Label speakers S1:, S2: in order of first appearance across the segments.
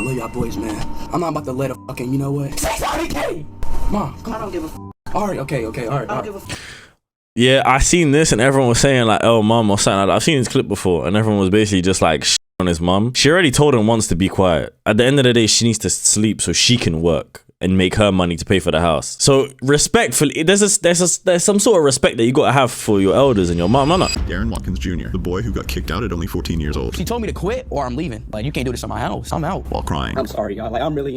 S1: love y'all boys, man. I'm not about to let a fucking, you know what? 600K! Mom, come on. I don't give a all right, okay, all right. I don't give a
S2: Yeah, I seen this and everyone was saying like, oh, mum or something like that. I've seen this clip before and everyone was basically just like on his mum. She already told him once to be quiet. At the end of the day, she needs to sleep so she can work and make her money to pay for the house. So respectfully, there's some sort of respect that you gotta have for your elders and your mom, innit?
S3: Darren Watkins Jr., the boy who got kicked out at only 14 years old.
S4: She told me to quit or I'm leaving. Like, you can't do this in my house. I'm out.
S3: While crying.
S1: I'm sorry, y'all. Like, I'm really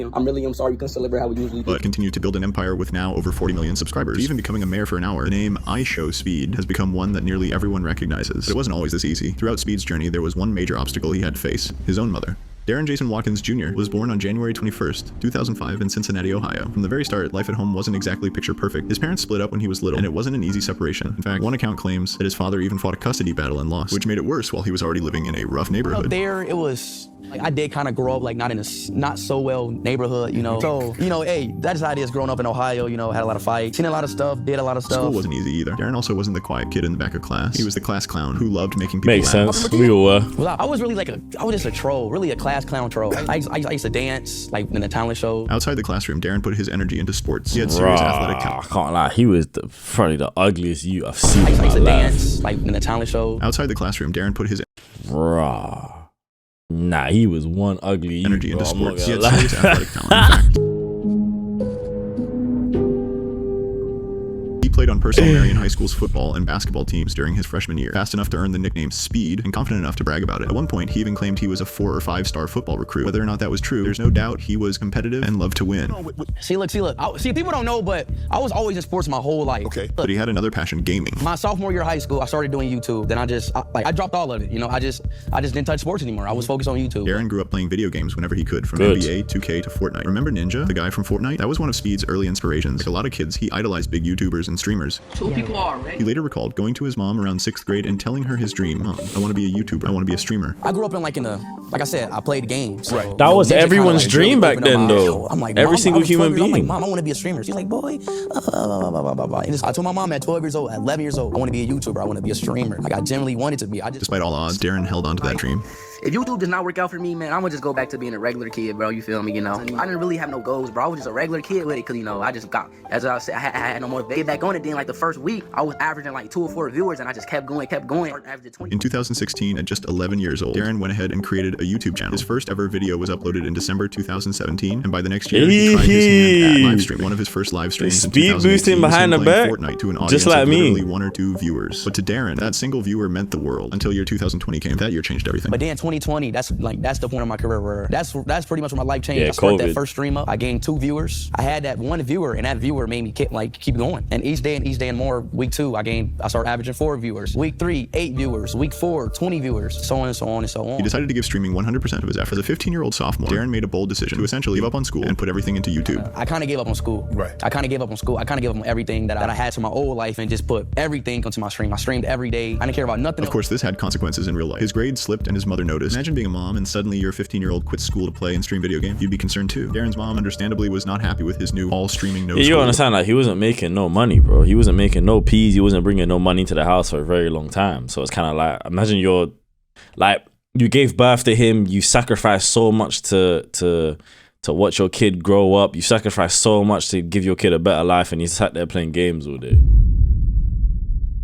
S1: sorry you couldn't celebrate how we usually do.
S3: But continued to build an empire with now over 40 million subscribers. Even becoming a mayor for an hour. The name IShowSpeed has become one that nearly everyone recognizes. But it wasn't always this easy. Throughout Speed's journey, there was one major obstacle he had to face: his own mother. Darren Jason Watkins Jr. was born on January 21st, 2005 in Cincinnati, Ohio. From the very start, life at home wasn't exactly picture perfect. His parents split up when he was little, and it wasn't an easy separation. In fact, one account claims that his father even fought a custody battle and lost, which made it worse while he was already living in a rough neighborhood.
S4: Up there, it was like I did kind of grow up like not in a not so well neighborhood, you know. So, you know, hey, that's how it is growing up in Ohio, you know, had a lot of fights, seen a lot of stuff, did a lot of stuff.
S3: School wasn't easy either. Darren also wasn't the quiet kid in the back of class. He was the class clown who loved making people
S2: Makes
S3: laugh.
S2: sense. We all were.
S4: Well, I was really like I was just a troll, really a class clown troll. I used to dance like in the talent show.
S3: Outside the classroom, Darren put his energy into sports. He had serious athletic
S2: I
S3: talent.
S2: can't lie, he was probably the ugliest you I've seen
S4: I
S2: in my
S4: used to
S2: life.
S4: dance like in the talent show.
S3: Outside the classroom, Darren put his
S2: Nah, he was one ugly you,
S3: energy
S2: bro.
S3: into
S2: I'm not
S3: sports. He
S2: gonna
S3: had
S2: lie.
S3: serious athletic talent, in fact. He played on Purcell Marion High School's football and basketball teams during his freshman year, fast enough to earn the nickname Speed and confident enough to brag about it. At one point, he even claimed he was a 4 or 5-star football recruit. Whether or not that was true, there's no doubt he was competitive and loved to win.
S4: See, look. See, people don't know, but I was always in sports my whole life.
S3: Okay. But he had another passion: gaming.
S4: My sophomore year of high school, I started doing YouTube. Then I dropped all of it. You know, I just didn't touch sports anymore. I was focused on YouTube.
S3: Darren grew up playing video games whenever he could, from
S2: Good.
S3: NBA, 2K to Fortnite. Remember Ninja, the guy from Fortnite? That was one of Speed's early inspirations. Like a lot of kids, he idolized big YouTubers and streamers.
S1: People are, right?
S3: He later recalled going to his mom around 6th grade and telling her his dream: Mom, I want to be a YouTuber. I want to be a streamer.
S4: I grew up in like I said, I played games. So,
S2: That was
S4: Ninja
S2: everyone's
S4: kinda,
S2: dream
S4: really
S2: back
S4: opened up
S2: then,
S4: my eyes.
S2: though.
S4: I'm like,
S2: Every
S4: Mom,
S2: single
S4: I was
S2: human
S4: 12 years old. I'm like,
S2: being.
S4: Mom, I want to be a streamer. She's like, boy, And I told my mom at 12 years old, at 11 years old, I want to be a YouTuber. I want to be a streamer. Like I genuinely wanted to be.
S3: Despite all odds, Darren held on to that dream.
S1: If YouTube does not work out for me, man, I'm gonna just go back to being a regular kid, bro. You feel me? You know, I didn't really have no goals, bro. I was just a regular kid with it, cause you know, I just got, as I said, I had no more. Get back on it. Then like the first week, I was averaging like 2 or 4 viewers, and I just kept going. Averaging 20.
S3: In 2016, at just 11 years old, Darren went ahead and created a YouTube channel. His first ever video was uploaded in December 2017, and by the next year, he tried his hand at live streaming. One of his first live streams in
S2: Speed
S3: 2018
S2: boosting
S3: was
S2: behind
S3: him
S2: the
S3: playing
S2: back,
S3: Fortnite to an audience
S2: just like
S3: of
S2: me.
S3: literally 1 or 2 viewers. But to Darren, that single viewer meant the world until year 2020 came. That year changed everything.
S4: But then 2020, that's the point of my career where that's pretty much when my life changed.
S2: Yeah,
S4: I started
S2: COVID.
S4: that first stream up. I gained 2 viewers. I had that 1 viewer, and that viewer made me keep going. And each day and more. Week 2, I started averaging 4 viewers. Week 3, 8 viewers. Week 4, 20 viewers. So on and so on and so on.
S3: He decided to give streaming 100% of his effort. As a 15-year-old sophomore, Darren made a bold decision to essentially give up on school and put everything into YouTube.
S4: I kind of gave up on school.
S5: Right.
S4: I kind of gave up on school. I kind of gave up on everything that I had to my old life and just put everything onto my stream. I streamed every day. I didn't care about nothing.
S3: Of course, this had consequences in real life. His grades slipped and his mother noticed. Imagine being a mom and suddenly your 15-year-old quits school to play and stream video games. You'd be concerned too. Darren's mom understandably was not happy with his new all streaming no
S2: Yeah, you
S3: school.
S2: understand, like, he wasn't making no money, bro. He wasn't making no peas. He wasn't bringing no money to the house for a very long time. So it's kind of like, imagine you gave birth to him. You sacrificed so much to watch your kid grow up. You sacrificed so much to give your kid a better life, and he sat there playing games all day.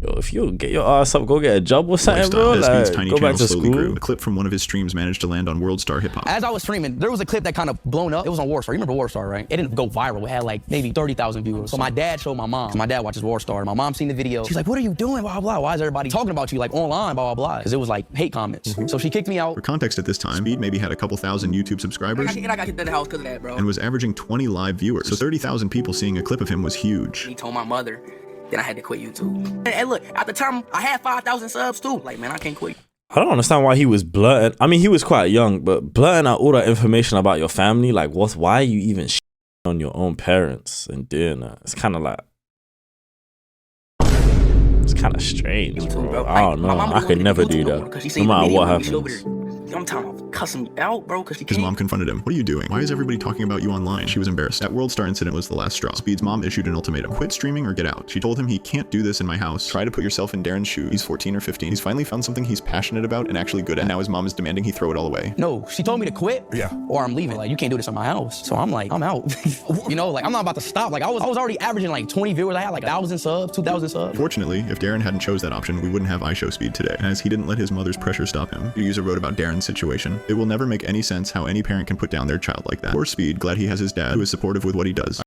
S2: Yo, if you get your ass up, go get a job or something, bro.
S3: As Speed's
S2: Like,
S3: tiny
S2: go back
S3: channel
S2: to
S3: slowly
S2: school.
S3: grew. A clip from one of his streams managed to land on World Star Hip Hop.
S4: As I was streaming, there was a clip that kind of blown up. It was on Warstar. You remember Warstar, right? It didn't go viral. It had like maybe 30,000 viewers. So my dad showed my mom. My dad watches Warstar. My mom seen the video. She's like, what are you doing? Blah, blah, blah. Why is everybody talking about you like online? Blah, blah, blah. Because it was like hate comments. So she kicked me out.
S3: For context, at this time, Speed maybe had a couple thousand YouTube subscribers
S1: I got kicked out of the house because of that, bro.
S3: and was averaging 20 live viewers. So 30,000 people seeing a clip of him was huge.
S1: He told my mother. Then I had to quit YouTube. And look, at the time, I had 5,000 subs too. Like, man, I can't quit.
S2: I don't understand why he was blurting. I mean, he was quite young, but blurting out all that information about your family, like, why are you even on your own parents and doing that? It's kind of like, it's kind of strange, bro. I don't know. I could never do that, no matter what happens.
S1: I'm talking about cussing me out, bro, because she
S3: His mom confronted him. What are you doing? Why is everybody talking about you online? She was embarrassed. That World Star incident was the last straw. Speed's mom issued an ultimatum. Quit streaming or get out. She told him he can't do this in my house. Try to put yourself in Darren's shoes. He's 14 or 15. He's finally found something he's passionate about and actually good at. Now his mom is demanding he throw it all away.
S4: No, she told me to quit.
S5: Yeah.
S4: Or I'm leaving. Like, you can't do this in my house. So I'm like, I'm out. You know, like, I'm not about to stop. Like, I was already averaging like 20 viewers. I had like 1,000 subs, 2,000 subs.
S3: Fortunately, if Darren hadn't chose that option, we wouldn't have IShowSpeed today, as he didn't let his mother's pressure stop him. The user wrote about Darren's situation. It will never make any sense how any parent can put down their child like that. Poor Speed, glad he has his dad, who is supportive with what he does.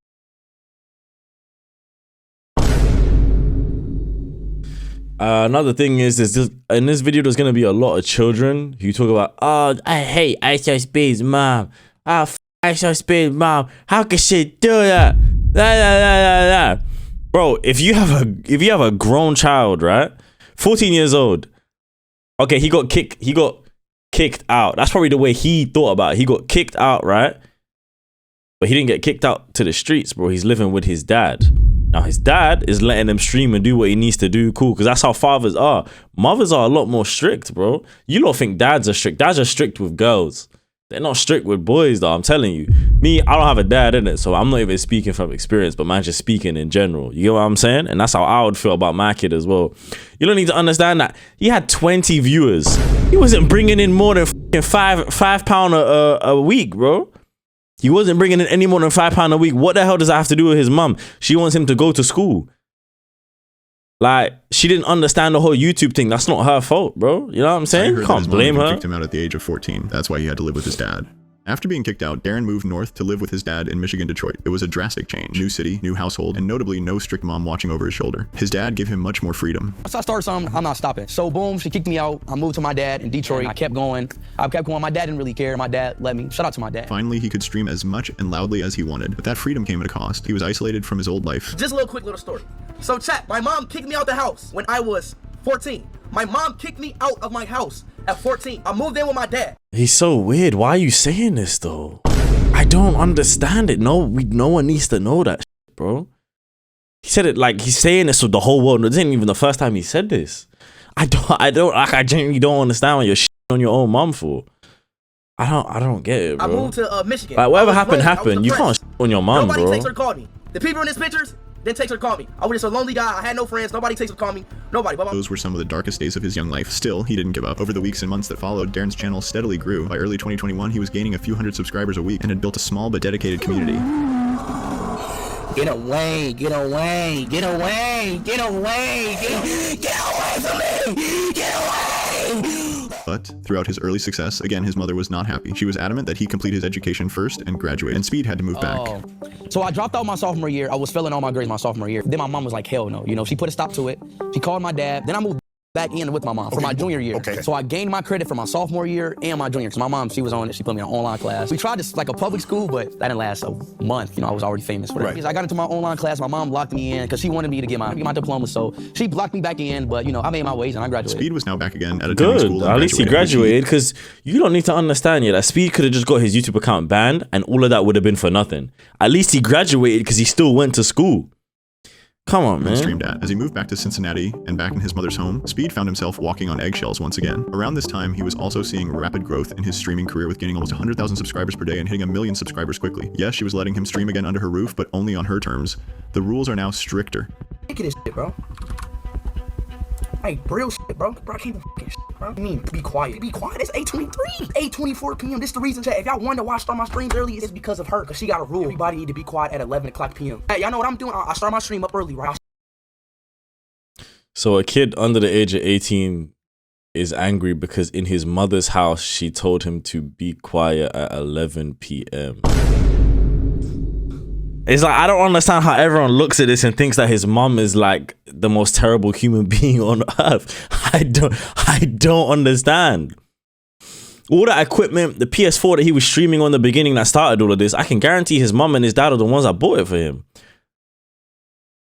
S2: Another thing is in this video, there's gonna be a lot of children who talk about, oh, I hate IShowSpeed's mom. Oh, IShowSpeed's mom. How can she do that? Bro, if you have a grown child, right, 14 years old, okay, he got kicked out. That's probably the way he thought about it. He got kicked out, right? But he didn't get kicked out to the streets, bro. He's living with his dad. Now his dad is letting him stream and do what he needs to do. Cool, because that's how fathers are. Mothers are a lot more strict, bro. You don't think dads are strict. Dads are strict with girls. They're not strict with boys, though. I'm telling you. Me, I don't have a dad in it, so I'm not even speaking from experience, but man, just speaking in general. You get what I'm saying? And that's how I would feel about my kid as well. You don't need to understand that he had 20 viewers. He wasn't bringing in more than £5 a week, bro. He wasn't bringing in any more than £5 a week. What the hell does that have to do with his mum? She wants him to go to school. Like, she didn't understand the whole YouTube thing. That's not her fault, bro. You know what I'm saying? You can't blame her.
S3: Kicked him out at the age of 14. That's why he had to live with his dad. After being kicked out, Darren moved north to live with his dad in Michigan, Detroit. It was a drastic change. New city, new household, and notably no strict mom watching over his shoulder. His dad gave him much more freedom.
S4: Once I started something, I'm not stopping. So boom, she kicked me out. I moved to my dad in Detroit. I kept going. My dad didn't really care. My dad let me. Shout out to my dad.
S3: Finally, he could stream as much and loudly as he wanted, but that freedom came at a cost. He was isolated from his old life.
S6: Just a quick little story. So chat, my mom kicked me out the house when I was 14. My mom kicked me out of my house at 14. I moved in with my dad.
S2: He's so weird. Why are you saying this, though? I don't understand it. No one needs to know that shit, bro. He said it like he's saying this with the whole world. This ain't even the first time he said this. I genuinely don't understand what you're shitting on your own mom for. I don't get it, bro.
S6: I moved to Michigan.
S2: Like, whatever happened. You can't shit on your mom,
S6: Nobody
S2: bro.
S6: takes her to call me. The people in these pictures didn't text her to call me. I was just a lonely guy. I had no friends. Nobody takes her to call me. Nobody.
S3: Those were some of the darkest days of his young life. Still, he didn't give up. Over the weeks and months that followed, Darren's channel steadily grew. By early 2021, he was gaining a few hundred subscribers a week and had built a small but dedicated community.
S1: Get away, get away, get away, get away, get away from me, get away.
S3: But throughout his early success, again, his mother was not happy. She was adamant that he complete his education first and graduate, and Speed had to move back.
S4: So I dropped out my sophomore year. I was failing all my grades my sophomore year. Then my mom was like, hell no. You know, she put a stop to it. She called my dad. Then I moved back in with my mom for my junior year.
S5: Okay.
S4: So I gained my credit for my sophomore year and my junior. So my mom, she was on it. She put me in an online class. We tried this like a public school, but that didn't last a month. You know, I was already famous. Right. I got into my online class. My mom locked me in because she wanted me to get my diploma. So she blocked me back in, but you know, I made my ways and I graduated.
S3: Speed was now back again at a school.
S2: Good. At least he graduated, because you don't need to understand that Speed could have just got his YouTube account banned and all of that would have been for nothing. At least he graduated because he still went to school. Come on, man.
S3: Streamed at. As he moved back to Cincinnati and back in his mother's home, Speed found himself walking on eggshells once again. Around this time, he was also seeing rapid growth in his streaming career, with gaining almost 100,000 subscribers per day and hitting 1 million subscribers quickly. Yes, she was letting him stream again under her roof, but only on her terms. The rules are now stricter.
S6: Look at this shit, bro. Like, real shit, bro. Bro, I can't even fucking shit, bro. I mean, be quiet. Be quiet. It's 8:23. 8:24 p.m. This is the reason, chat. If y'all wonder why I start my streams early, it's because of her. Because she got a rule. Everybody need to be quiet at 11 o'clock p.m. Hey, y'all know what I'm doing? I start my stream up early, right?
S2: So a kid under the age of 18 is angry because in his mother's house, she told him to be quiet at 11 p.m. It's like, I don't understand how everyone looks at this and thinks that his mom is like the most terrible human being on earth. I don't understand. All that equipment, the PS4 that he was streaming on the beginning that started all of this, I can guarantee his mom and his dad are the ones that bought it for him.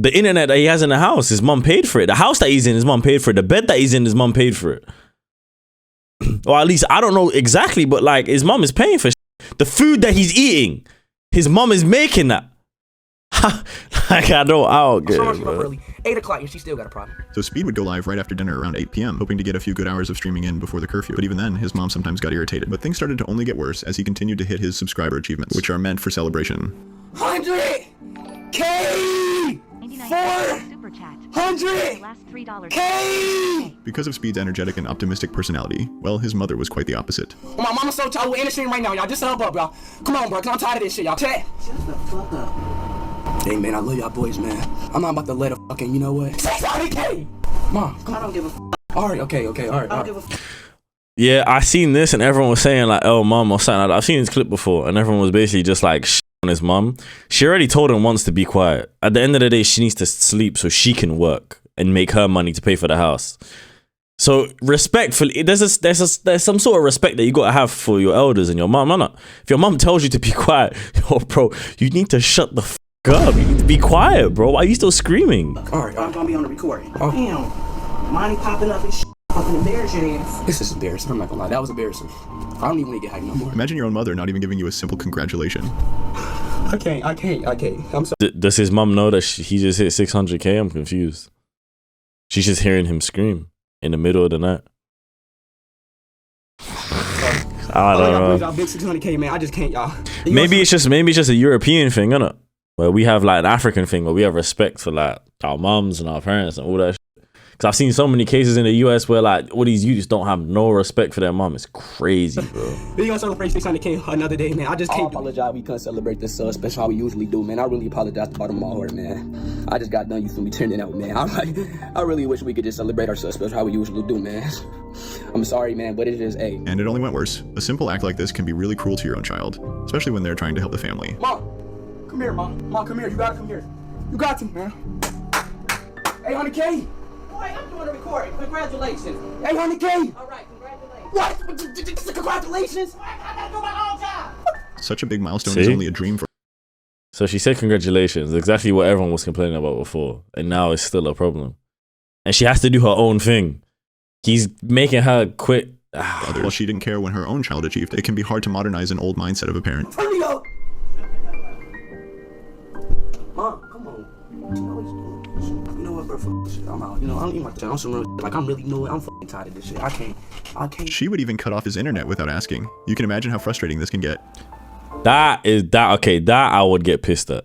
S2: The internet that he has in the house, his mom paid for it. The house that he's in, his mom paid for it. The bed that he's in, his mom paid for it. Or at least, I don't know exactly, but like, his mom is paying for shit. The food that he's eating, his mom is making that. Like, I don't get
S6: Sorry,
S2: it,
S6: she up
S2: bro.
S6: early. 8 o'clock and she still got a problem.
S3: So Speed would go live right after dinner around 8 p.m., hoping to get a few good hours of streaming in before the curfew. But even then, his mom sometimes got irritated. But things started to only get worse as he continued to hit his subscriber achievements, which are meant for celebration.
S6: 100K! 400K!
S3: Because of Speed's energetic and optimistic personality, well, his mother was quite the opposite.
S6: My mama's so tired. We're in the stream right now, y'all. Just hub up, y'all. Come on, bro, cause I'm tired of this shit, y'all. Chat. Shut the fuck up. Hey, man, I love y'all boys, man. I'm not about to let a fucking, you know what? 600K! Mom, come on. I don't give a f. Alright, okay, alright. I don't give a f.
S2: Yeah, I seen this and everyone was saying like, oh, mom or something like that. I've seen this clip before and everyone was basically just like on his mom. She already told him once to be quiet. At the end of the day, she needs to sleep so she can work and make her money to pay for the house. So respectfully, there's some sort of respect that you gotta have for your elders and your mom. No. If your mom tells you to be quiet, yo, bro, you need to shut the f up. You need to be quiet, bro. Why are you still screaming?
S6: Alright,
S5: I'm gonna be on the recording.
S6: Oh.
S5: Damn. Money popping up and shit. Fucking embarrass your ass.
S6: this is embarrassing. I'm not gonna lie. That was embarrassing. I don't even want to get hyped no more.
S3: Imagine your own mother not even giving you a simple congratulation.
S6: I can't. I'm sorry.
S2: Does his mom know that he just hit 600K? I'm confused. She's just hearing him scream in the middle of the night. I don't know.
S6: Y'all big 600K, man. I just can't, y'all.
S2: Maybe it's just a European thing, innit? Where we have like an African thing where we have respect for like our moms and our parents and all that shit. Cause I've seen so many cases in the US where like all these youths don't have no respect for their mom. It's crazy, bro.
S6: We gonna celebrate 600K another day, man. I just can't. I apologize. We couldn't celebrate this special how we usually do, man. I really apologize to the bottom of my heart, man. I just got done. You feel me? Turning out, man. I really wish we could just celebrate our special how we usually do, man. I'm sorry, man, but it is a.
S3: And it only went worse. A simple act like this can be really cruel to your own child, especially when they're trying to help the family.
S6: Mom, come here, mom. Mom, come here. You gotta come here. You got to, man. 800K.
S5: Boy, I'm doing a recording. Congratulations.
S6: 800K.
S5: All right, congratulations.
S6: What? Congratulations.
S5: I gotta do my own job.
S3: Such a big milestone is
S2: See?
S3: only a dream for
S2: So she said congratulations, exactly what everyone was complaining about before. And now it's still a problem. And she has to do her own thing. He's making her quit.
S3: others. While she didn't care when her own child achieved, it can be hard to modernize an old mindset of a parent.
S6: Turn me up. Mom, come on. You know what, bro? Fuck this shit. I'm out. You know, I don't need my time. I'm some real shit. Like, I'm really new. I'm fucking tired of this shit. I can't.
S3: She would even cut off his internet without asking. You can imagine how frustrating this can get.
S2: Okay, that I would get pissed at.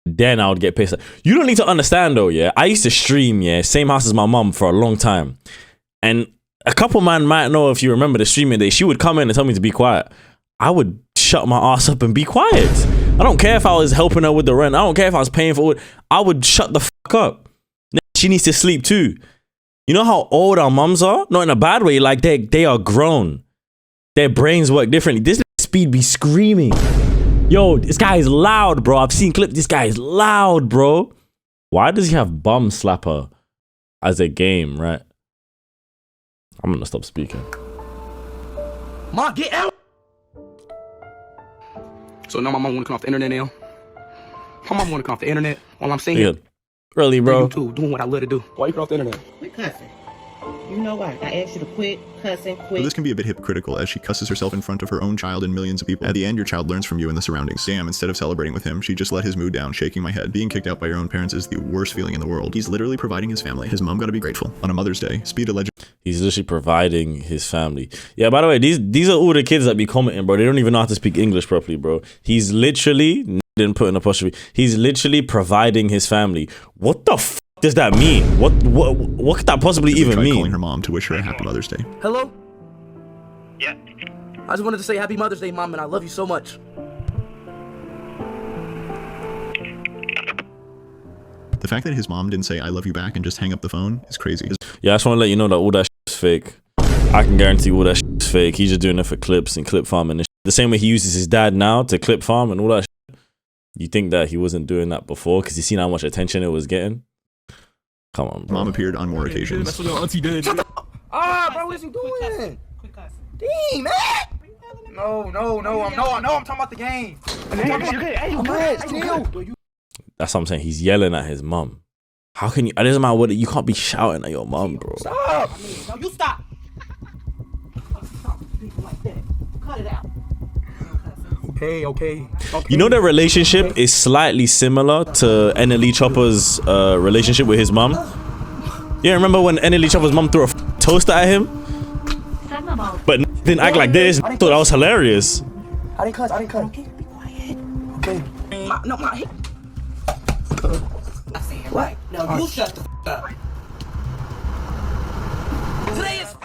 S2: Then I would get pissed at. You don't need to understand though, yeah? I used to stream, yeah, same house as my mom for a long time. And a couple man might know if you remember the streaming day, she would come in and tell me to be quiet. I would shut my ass up and be quiet. I don't care if I was helping her with the rent. I don't care if I was paying for it. I would shut the fuck up. She needs to sleep too. You know how old our mums are? Not in a bad way, like they are grown. Their brains work differently. This Speed be screaming. Yo, this guy is loud, bro. I've seen clips. This guy is loud, bro. Why does he have bum slapper as a game, right? I'm gonna stop speaking.
S6: Mom, get out. So now my mom wanna come off the internet now. My mom wanna come off the internet while I'm singing.
S2: Yeah. Really, bro?
S6: YouTube, doing what I love to do. Why you come off the internet?
S5: Quit cussing. You know what? I asked you to quit cussing,
S3: But
S5: quit.
S3: this can be a bit hypocritical as she cusses herself in front of her own child and millions of people. At the end, your child learns from you and the surroundings. Damn, instead of celebrating with him, she just let his mood down, shaking my head. Being kicked out by your own parents is the worst feeling in the world. He's literally providing his family. His mom gotta be grateful. On a Mother's Day, Speed allegedly
S2: He's literally providing his family. Yeah, by the way, these are all the kids that be commenting, bro. They don't even know how to speak English properly, bro. He's literally, didn't put an apostrophe, he's literally providing his family. What the f does that mean? What could that possibly even
S3: tried
S2: mean?
S3: calling her mom to wish her a happy Mother's Day.
S6: Hello?
S7: Yeah.
S6: I just wanted to say happy Mother's Day, Mom, and I love you so much.
S3: The fact that his mom didn't say I love you back and just hang up the phone is crazy.
S2: Yeah, I just want to let you know that all that shit is fake. I can guarantee all that shit is fake. He's just doing it for clips and clip farming and shit. The same way he uses his dad now to clip farm and all that shit. You think that he wasn't doing that before because you seen how much attention it was getting? Come on, bro.
S3: Mom appeared on more occasions.
S6: That's what your auntie did. Ah, bro, what is you doing?
S5: Quit cussing.
S6: Dang, man. No, I'm talking about the game.
S2: That's what I'm saying. He's yelling at his mom. How can you? It doesn't matter what. You can't be shouting at your mom, bro.
S6: Stop.
S5: No, you stop. Stop people like that. Cut it out.
S6: Okay.
S2: You know, their relationship is slightly similar to NLE Chopper's relationship with his mom. You remember when NLE Chopper's mom threw a toaster at him? But didn't act like this. I thought that was hilarious.
S6: I didn't cut. Okay, be quiet. Okay. My. What? No, you shut the up.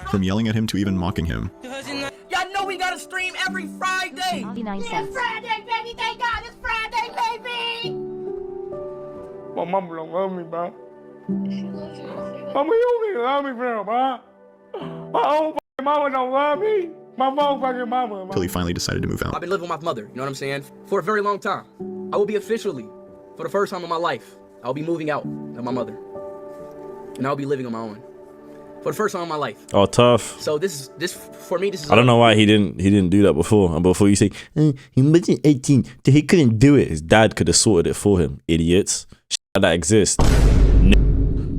S3: From yelling at him to even mocking him.
S6: Y'all know we gotta stream every Friday.
S7: 99
S8: It's
S7: cents.
S8: Friday, baby. Thank God it's Friday, baby.
S9: My mama don't love me, bro. Mama, you don't love me, bro, bro. My own mama don't love me. My motherfucking mama.
S3: Until he finally decided to move
S1: I've
S3: out.
S1: been living with my mother, you know what I'm saying? For a very long time. I will be officially, for the first time in my life, I'll be moving out of my mother. And I'll be living on my own. For the first time in my life.
S2: Oh, tough.
S1: So this for me, this is.
S2: I don't know why he didn't do that before. And before you say he wasn't 18, so he couldn't do it. His dad could have sorted it for him. Idiots. Shit like that exists.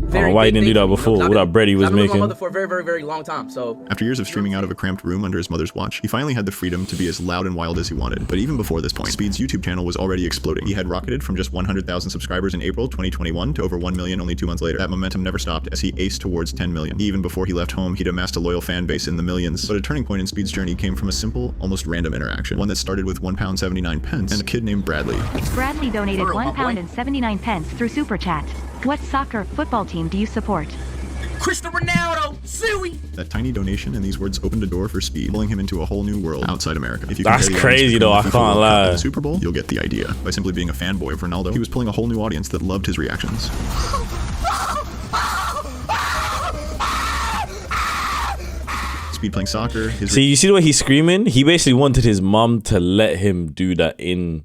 S2: I don't know why he didn't do that before. What that bread he was
S1: I've been with
S2: making.
S1: my mother for a very, very, very long time. So
S3: After years of streaming out of a cramped room under his mother's watch, he finally had the freedom to be as loud and wild as he wanted. But even before this point, Speed's YouTube channel was already exploding. He had rocketed from just 100,000 subscribers in April 2021 to over 1 million only 2 months later. That momentum never stopped as he aced towards 10 million. Even before he left home, he'd amassed a loyal fan base in the millions. But a turning point in Speed's journey came from a simple, almost random interaction. One that started with £1.79 and a kid named Bradley.
S7: Bradley donated £1.79 through Super Chat. What soccer football team do you support?
S6: Cristiano Ronaldo, Suey.
S3: That tiny donation and these words opened a door for Speed, pulling him into a whole new world outside America. If you
S2: That's
S3: compare the audience
S2: crazy
S3: between
S2: though,
S3: the
S2: I
S3: FIFA
S2: can't
S3: World Cup
S2: lie.
S3: and the Super Bowl, you'll get the idea. By simply being a fanboy of Ronaldo, he was pulling a whole new audience that loved his reactions. Speed playing soccer.
S2: See, you see the way he's screaming? He basically wanted his mom to let him do that in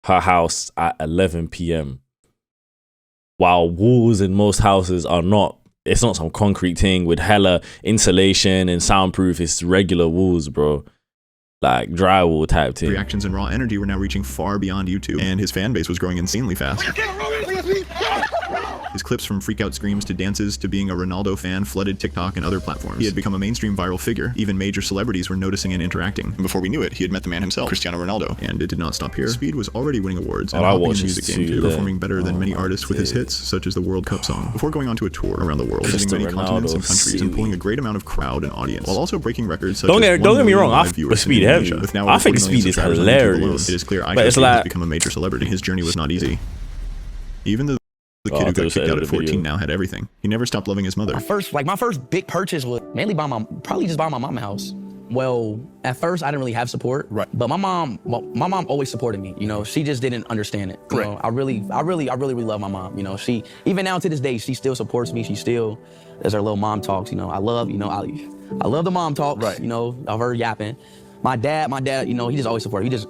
S2: her house at 11 p.m. While walls in most houses are not, it's not some concrete thing with hella insulation and soundproof. It's regular walls, bro. Like drywall type thing.
S3: Reactions and raw energy were now reaching far beyond YouTube, and his fan base was growing insanely fast. His clips from freak-out screams to dances to being a Ronaldo fan flooded TikTok and other platforms. He had become a mainstream viral figure. Even major celebrities were noticing and interacting. And before we knew it, he had met the man himself, Cristiano Ronaldo. And it did not stop here. Speed was already winning awards and
S2: I
S3: hopping in
S2: watched
S3: the music
S2: this
S3: game
S2: too,
S3: too, performing better than many artists with his hits, such as the World Cup song. Before going on to a tour around the world, visiting many continents and countries, and pulling a great amount of crowd and audience, while also breaking records such
S2: Don't
S3: as
S2: get me wrong, I
S3: live
S2: think
S3: viewers
S2: Speed
S3: in
S2: heavy.
S3: Indonesia. With now
S2: I
S3: over
S2: think
S3: 40 million
S2: Speed is
S3: subscribers on YouTube alone,
S2: hilarious.
S3: it is clear
S2: But it's
S3: IShowSpeed's
S2: like-
S3: has become a major celebrity. His journey was not easy. Even though the
S2: Oh,
S3: kid
S2: I
S3: who
S2: thought it
S3: got
S2: was
S3: kicked
S2: the
S3: out
S2: end
S3: at
S2: of the
S3: 14
S2: video.
S3: now had everything. He never stopped loving his mother.
S4: My first big purchase was mainly probably just buying my mama house. Well, at first I didn't really have support, right? But my mom always supported me. You know, she just didn't understand it. You know, I really love my mom. You know, she even now to this day she still supports me. She still does her little mom talks. You know, I love the mom talks. Right. You know, of her yapping. My dad, you know, he just always supported. He just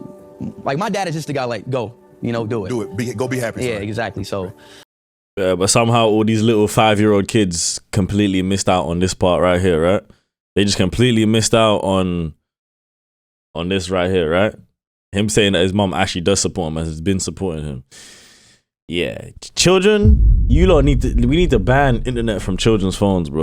S4: like my dad is just the guy like go, you know, do it. Go be happy. Yeah, exactly. So.
S2: Yeah, but somehow all these little 5-year-old kids completely missed out on this part right here, right? They just completely missed out on this right here, right? Him saying that his mom actually does support him and has been supporting him. Yeah, children, we need to ban internet from children's phones, bro.